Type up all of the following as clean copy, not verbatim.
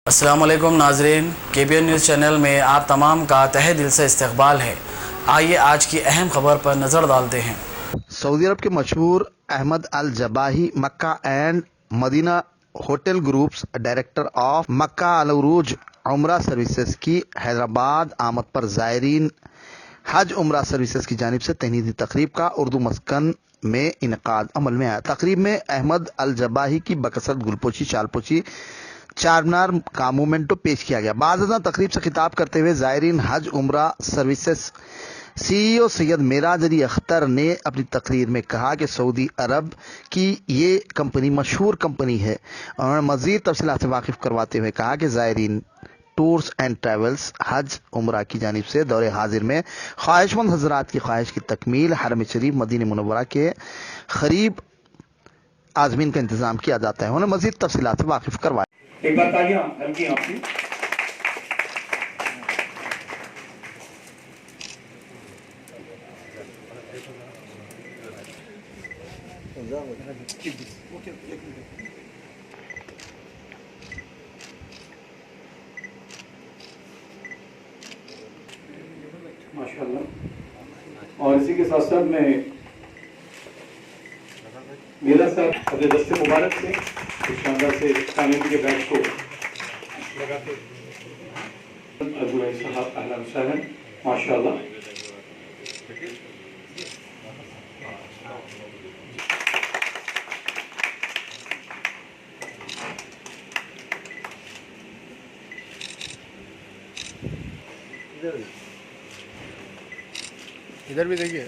अस्सलाम वालेकुम नाजरीन, KBN न्यूज़ चैनल में आप तमाम का तहे दिल से इस्तकबाल है। आइए आज की अहम खबर पर नज़र डालते हैं। सऊदी अरब के मशहूर अहमद अल जबाही Makkah and Madinah hotel groups director of Makkah al Urooj उम्रा सर्विसेज की हैदराबाद आमद पर ज़ायरीन हज उम्रा सर्विसेज की जानिब से तहनीती तकरीब का उर्दू मस्कन में इनकाद अमल में आया। तकरीब में अहमद अल जबाही की बकसरत गुलपोशी शालपोशी चारमीनार का मोमेंटो पेश किया गया। बाज़ तकरीब से खिताब करते हुए ज़ायरीन हज उम्रा सर्विसेज CEO सैयद मेराज अली अख्तर ने अपनी तकरीर में कहा कि सऊदी अरब की ये कंपनी मशहूर कंपनी है। उन्होंने मज़ीद तफसीलात से वाकिफ करवाते हुए कहा कि ज़ायरीन टूर्स एंड ट्रैवल्स हज उम्रा की जानिब से दौरे हाजिर में ख्वाहिशमंद हजरात की ख्वाहिश की तकमील हरम शरीफ मदीना मुनव्वरा के करीब आज़मीन का इंतज़ाम किया जाता है। उन्होंने मज़ीद तफसीलात से वाकिफ करवाया। एक बार तालियां हल्की आपकी। माशाल्लाह। और इसी के साथ साथ मैं मेरा साथ अपने दस्ते मुबारक से इस शानदार से कामयाबी के बैच को लगाते अबू साहब अहलन सहलन माशाल्लाह। इधर भी देखिए।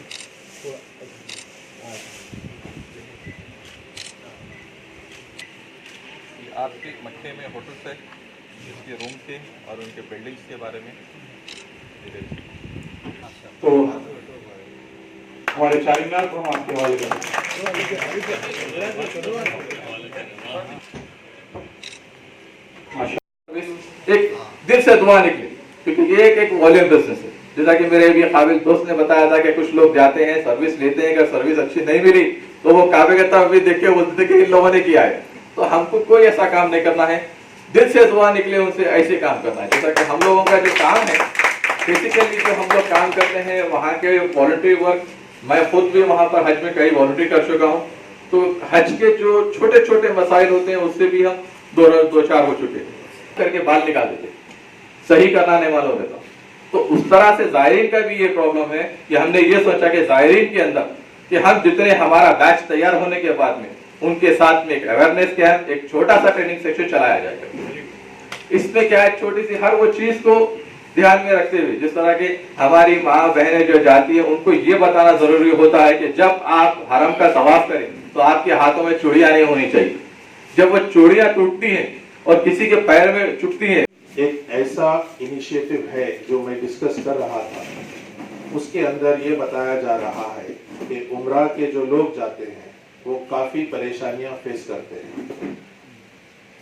आपके मक्के में होटल है, इसके रूम थे और उनके बिल्डिंग्स के बारे में। तो हमारे चारमीनार को हम आपके हवाले करें। एक दिल से दुआ निकली, क्योंकि ये एक वॉल्यूम बिजनेस है। जैसा कि मेरे भी काबिल दोस्त ने बताया था कि कुछ लोग जाते हैं, सर्विस लेते हैं, अगर सर्विस अच्छी नहीं मिली तो वो काबे के तरफ भी देख के बोलते थे कि इन लोगों ने किया है। तो हमको कोई ऐसा काम नहीं करना है, दिल से दुआ निकले उनसे ऐसे काम करना है। जैसा कि हम लोगों का जो काम है, बेसिकली जो हम लोग काम करते हैं वहाँ के वॉलंटरी वर्क, मैं खुद भी वहाँ पर हज में कई वॉलंटरी कर चुका हूँ। तो हज के जो छोटे छोटे मसाइल होते हैं उससे भी हम दो चार हो चुके हैं, करके बाल निकाल देते, सही करना नहीं मालूम रहता। तो उस तरह से ज़ायरीन का भी ये प्रॉब्लम है कि हमने ये सोचा कि ज़ायरीन के अंदर कि हम जितने हमारा बैच तैयार होने के बाद में उनके साथ में एक अवेयरनेस कैंप, एक छोटा सा ट्रेनिंग सेक्शन चलाया जाएगा। इसमें क्या है, छोटी सी हर वो चीज को ध्यान में रखते हुए, जिस तरह के हमारी माँ बहनें जो जाती है उनको ये बताना जरूरी होता है कि जब आप हरम का तवाफ करें तो आपके हाथों में चूड़ियां नहीं होनी चाहिए। जब वो चूड़ियां टूटती हैं और किसी के पैर में चुभती हैं। एक ऐसा इनिशिएटिव है जो मैं डिस्कस कर रहा था, उसके अंदर ये बताया जा रहा है कि उम्रा के जो लोग जाते हैं वो काफी परेशानियां फेस करते हैं।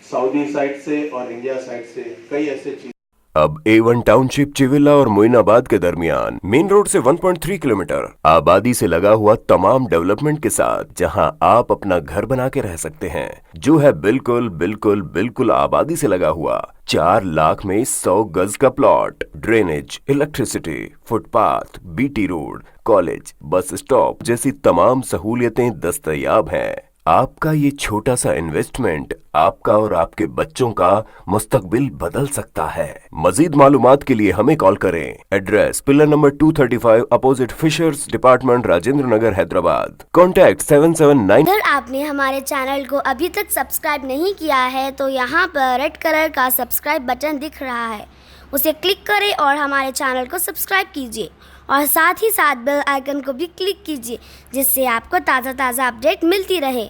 सऊदी साइड से और इंडिया साइड से कई ऐसे चीज। अब A1 टाउनशिप चिविला और मोइनाबाद के दरमियान मेन रोड से 1.3 किलोमीटर आबादी से लगा हुआ तमाम डेवलपमेंट के साथ जहां आप अपना घर बना के रह सकते हैं, जो है बिल्कुल बिल्कुल बिल्कुल आबादी से लगा हुआ। 4 लाख में 100 गज का plot, drainage, electricity, footpath, BT road, college, bus stop जैसी तमाम सहूलियतें दस्तयाब हैं। आपका ये छोटा सा इन्वेस्टमेंट आपका और आपके बच्चों का मुस्तकबिल बदल सकता है। मजीद मालूमात के लिए हमें कॉल करें। Address pillar number 235 opposite fishers department, Rajendra Nagar, Hyderabad. Contact 779। अगर आपने हमारे चैनल को अभी तक सब्सक्राइब नहीं किया है तो यहाँ पर रेड कलर का सब्सक्राइब बटन दिख रहा है, उसे क्लिक करें और हमारे चैनल को सब्सक्राइब कीजिए और साथ ही साथ बेल आइकन को भी क्लिक कीजिए, जिससे आपको ताज़ा अपडेट मिलती रहे।